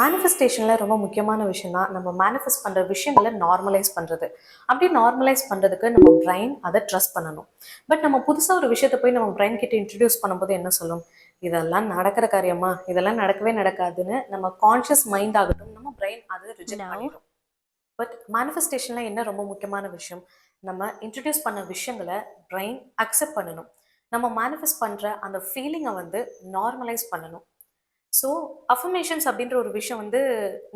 மேனிஃபெஸ்டேஷனில் ரொம்ப முக்கியமான விஷயம் தான் நம்ம மேனிஃபெஸ்ட் பண்ணுற விஷயங்களை நார்மலைஸ் பண்ணுறது. அப்படி நார்மலைஸ் பண்ணுறதுக்கு நம்ம பிரைன் அதை ட்ரஸ்ட் பண்ணணும். பட் நம்ம புதுசாக ஒரு விஷயத்தை போய் நம்ம பிரைன் கிட்ட இன்ட்ரடியூஸ் பண்ணும்போது என்ன சொல்லும்? இதெல்லாம் நடக்கிற காரியமா, இதெல்லாம் நடக்கவே நடக்காதுன்னு நம்ம கான்ஷியஸ் மைண்ட் ஆகட்டும், நம்ம பிரைன் அதை ரிஜெக்ட் Now, பண்ணிடும். பட் மேனிஃபெஸ்டேஷனில் என்ன ரொம்ப முக்கியமான விஷயம்? நம்ம இன்ட்ரடியூஸ் பண்ண விஷயங்களை பிரைன் அக்செப்ட் பண்ணணும். நம்ம மேனிஃபெஸ்ட் பண்ணுற அந்த ஃபீலிங்கை வந்து நார்மலைஸ் பண்ணணும். ஸோ அஃபர்மேஷன்ஸ் அப்படின்ற ஒரு விஷயம் வந்து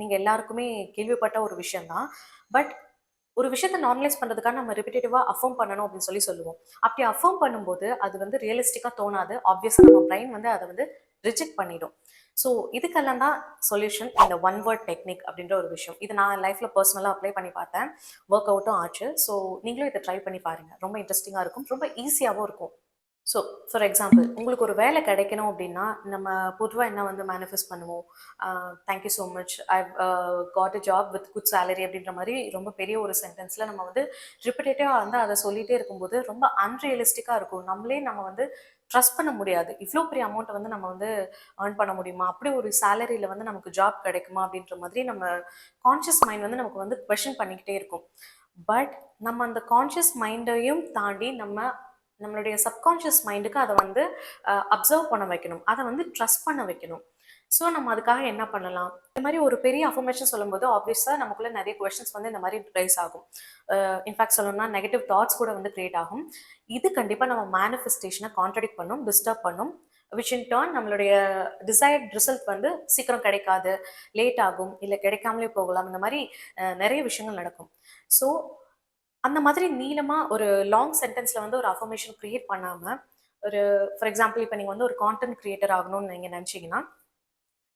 நீங்கள் எல்லாருக்குமே கேள்விப்பட்ட ஒரு விஷயம் தான். பட் ஒரு விஷயத்தை நார்மலைஸ் பண்ணுறதுக்காக நம்ம ரிப்பீட்டேட்டிவாக அஃபர்ம் பண்ணணும் அப்படின்னு சொல்லுவோம். அப்படி அஃபர்ம் பண்ணும்போது அது வந்து ரியலிஸ்டிக்காக தோணாது. ஆப்வியஸாக நம்ம பிரைன் வந்து அதை வந்து ரிஜெக்ட் பண்ணிடும். ஸோ இதுக்கெல்லாம் தான் சொல்யூஷன் இந்த ஒன் வேர்ட் டெக்னிக் அப்படின்ற ஒரு விஷயம். இது நான் லைஃப்பில் பர்சனலாக அப்ளை பண்ணி பார்த்தேன். ஒர்க் அவுட்டும் ஆச்சு. ஸோ நீங்களும் இதை ட்ரை பண்ணி பாருங்கள். ரொம்ப இன்ட்ரெஸ்டிங்காக இருக்கும், ரொம்ப ஈஸியாகவும் இருக்கும். ஸோ ஃபார் எக்ஸாம்பிள் உங்களுக்கு ஒரு வேலை கிடைக்கணும் அப்படின்னா நம்ம பொதுவாக என்ன வந்து மேனிஃபெஸ்ட் பண்ணுவோம்? Thank you so much, I got a job with good salary அப்படின்ற மாதிரி ரொம்ப பெரிய ஒரு சென்டென்ஸில் நம்ம வந்து ரிப்பீட்டேட்டிவாக வந்து அதை சொல்லிகிட்டே இருக்கும்போது ரொம்ப அன்ரியலிஸ்டிக்காக இருக்கும். நம்ம வந்து ட்ரஸ்ட் பண்ண முடியாது. இவ்வளோ பெரிய அமௌண்ட்டை வந்து நம்ம வந்து ஏர்ன் பண்ண முடியுமா, அப்படி ஒரு சேலரியில் வந்து நமக்கு ஜாப் கிடைக்குமா அப்படின்ற மாதிரி நம்ம கான்ஷியஸ் மைண்ட் வந்து நமக்கு வந்து கொஷின் பண்ணிக்கிட்டே இருக்கும். பட் நம்ம அந்த கான்ஷியஸ் மைண்டையும் தாண்டி நம்மளுடைய சப்கான்ஷியஸ் மைண்டுக்கு அதை வந்து அப்சர்வ் பண்ண வைக்கணும், அதை வந்து ட்ரஸ்ட் பண்ண வைக்கணும். ஸோ நம்ம அதுக்காக என்ன பண்ணலாம்? இந்த மாதிரி ஒரு பெரிய அஃபர்மேஷன் சொல்லும்போது ஆப்வியஸாக நமக்குள்ள நிறைய கொஸ்டின்ஸ் வந்து இந்த மாதிரி ரைஸ் ஆகும். இன்ஃபேக்ட் சொல்லணும்னா நெகட்டிவ் தாட்ஸ் கூட வந்து கிரியேட் ஆகும். இது கண்டிப்பாக நம்ம மேனிஃபெஸ்டேஷனை கான்ட்ரடிக்ட் பண்ணும், டிஸ்டர்ப் பண்ணும். விச் இன் டர்ன் நம்மளுடைய டிசைர்ட் ரிசல்ட் வந்து சீக்கிரம் கிடைக்காது, லேட் ஆகும், இல்லை கிடைக்காமலே போகலாம். இந்த மாதிரி நிறைய விஷயங்கள் நடக்கும். ஸோ அந்த மாதிரி நீளமா ஒரு லாங் சென்டென்ஸ்ல வந்து ஒரு அஃபர்மேஷன் கிரியேட் பண்ணாம, ஒரு ஃபார் எக்ஸாம்பிள் இப்போ நீங்க வந்து ஒரு கான்டென்ட் கிரியேட்டர் ஆகணும்னு நீங்க நினைச்சீங்கன்னா,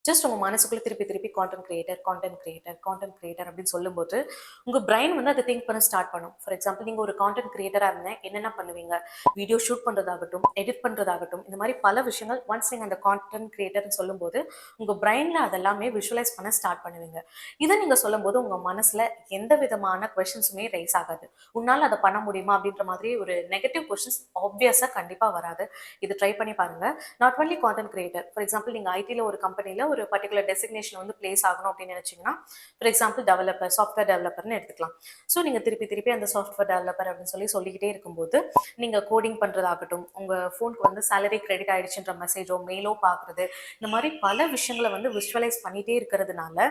ஜஸ்ட் உங்க மனசுக்குள்ள திருப்பி திருப்பி content creator, content creator, content creator அப்படின்னு சொல்லும்போது உங்க பிரைன் வந்து அதை திங்க் பண்ண ஸ்டார்ட் பண்ணும். ஃபார் எக்ஸாம்பிள் நீங்க ஒரு கான்டென்ட் கிரியேட்டரா இருந்தேன், என்னென்ன பண்ணுவீங்க? வீடியோ ஷூட் பண்றதாகட்டும், எடிட் பண்றதாகட்டும், இந்த மாதிரி பல விஷயங்கள் ஒன்ஸ் நீங்க அந்த கான்டென்ட் கிரியேட்டர்னு சொல்லும்போது உங்க பிரைன்ல அதெல்லாமே விஷுவலைஸ் பண்ண ஸ்டார்ட் பண்ணுவீங்க. இதை நீங்க சொல்லும்போது உங்க மனசுல எந்த விதமான கொஸ்டின்ஸுமே ரைஸ் ஆகாது. உன்னால அதை பண்ண முடியுமா அப்படின்ற மாதிரி ஒரு நெகட்டிவ் கொஸ்டின்ஸ் ஆப்வியஸா கண்டிப்பா வராது. இது ட்ரை பண்ணி பாருங்க. Not only content creator, for example நீங்க ஐடியில் ஒரு கம்பெனியில் ஒரு பர்டிகுலர் டெசிக்னேஷன் வந்து பிளேஸ் ஆகணும் அப்படின்னு நினைச்சீங்கன்னா, ஃபார் எக்ஸாம்பிள் டெவலப்பர், சாஃப்ட்வேர் டெவலப்பர்னு எடுத்துக்கலாம். ஸோ நீங்க திருப்பி திருப்பி அந்த சாஃப்ட்வேர் டெவலப்பர் அப்படின்னு சொல்லிக்கிட்டே இருக்கும்போது நீங்க கோடிங் பண்றதாகட்டும், உங்க ஃபோனுக்கு வந்து சேலரி கிரெடிட் ஆயிடுச்சுன்ற மெசேஜோ மெயிலோ பார்க்குறது, இந்த மாதிரி பல விஷயங்களை வந்து விஷுவலைஸ் பண்ணிட்டே இருக்கிறதுனால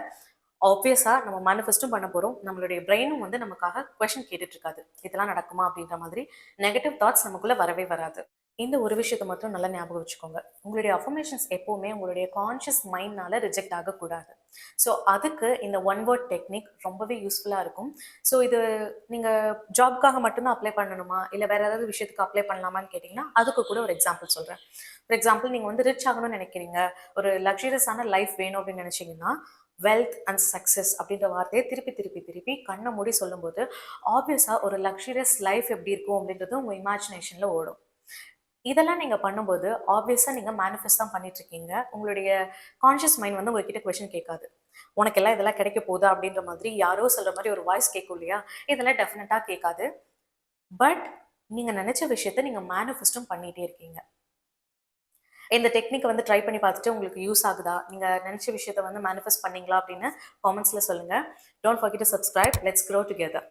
ஆப்வியஸா நம்ம மேனிஃபெஸ்டும் பண்ண போறோம். நம்மளுடைய பிரெயினும் வந்து நமக்காக கொஸ்டின் கேட்டுட்டு இருக்காது. இதெல்லாம் நடக்குமா அப்படின்ற மாதிரி நெகட்டிவ் தாட்ஸ் நமக்குள்ள வரவே வராது. இந்த ஒரு விஷயத்தை மட்டும் நல்லா ஞாபகம் வச்சுக்கோங்க. உங்களுடைய அஃபர்மேஷன்ஸ் எப்பவுமே உங்களுடைய கான்ஷியஸ் மைண்ட்னால ரிஜெக்ட் ஆகக்கூடாது. ஸோ அதுக்கு இந்த ஒன் வேர்ட் டெக்னிக் ரொம்பவே யூஸ்ஃபுல்லாக இருக்கும். ஸோ இது நீங்கள் ஜாப்க்காக மட்டும்தான் அப்ளை பண்ணணுமா, இல்லை வேற ஏதாவது விஷயத்துக்கு அப்ளை பண்ணலாமான்னு கேட்டிங்கன்னா அதுக்கு கூட ஒரு எக்ஸாம்பிள் சொல்கிறேன். ஃபார் எக்ஸாம்பிள் நீங்கள் வந்து ரிச் ஆகணும்னு நினைக்கிறீங்க, ஒரு லக்ஸரியஸான லைஃப் வேணும் அப்படின்னு நினச்சிங்கன்னா, வெல்த் அண்ட் சக்ஸஸ் அப்படின்ற வார்த்தையை திருப்பி திருப்பி திருப்பி கண்ணை மூடி சொல்லும்போது ஆப்வியஸாக ஒரு லக்ஸரியஸ் லைஃப் எப்படி இருக்கும் அப்படின்றது உங்கள் இமேஜினேஷனில் ஓடும். இதெல்லாம் நீங்கள் பண்ணும்போது ஆப்வியஸாக நீங்கள் மேனிஃபெஸ்ட் தான் பண்ணிட்டு இருக்கீங்க. உங்களுடைய கான்ஷியஸ் மைண்ட் வந்து உங்ககிட்ட கொஸ்டின் கேட்காது. உனக்கெல்லாம் இதெல்லாம் கிடைக்க போகுதா அப்படின்ற மாதிரி யாரோ சொல்கிற மாதிரி ஒரு வாய்ஸ் கேட்கும் இல்லையா? இதெல்லாம் டெஃபினட்டாக கேட்காது. பட் நீங்கள் நினச்ச விஷயத்த நீங்கள் மேனிஃபெஸ்டும் பண்ணிகிட்டே இருக்கீங்க. இந்த டெக்னிக் வந்து ட்ரை பண்ணி பார்த்துட்டு உங்களுக்கு யூஸ் ஆகுதா, நீங்கள் நினச்ச விஷயத்த வந்து மேனிஃபெஸ்ட் பண்ணீங்களா அப்படின்னு காமெண்ட்ஸில் சொல்லுங்கள். Don't forget to subscribe. Let's grow together.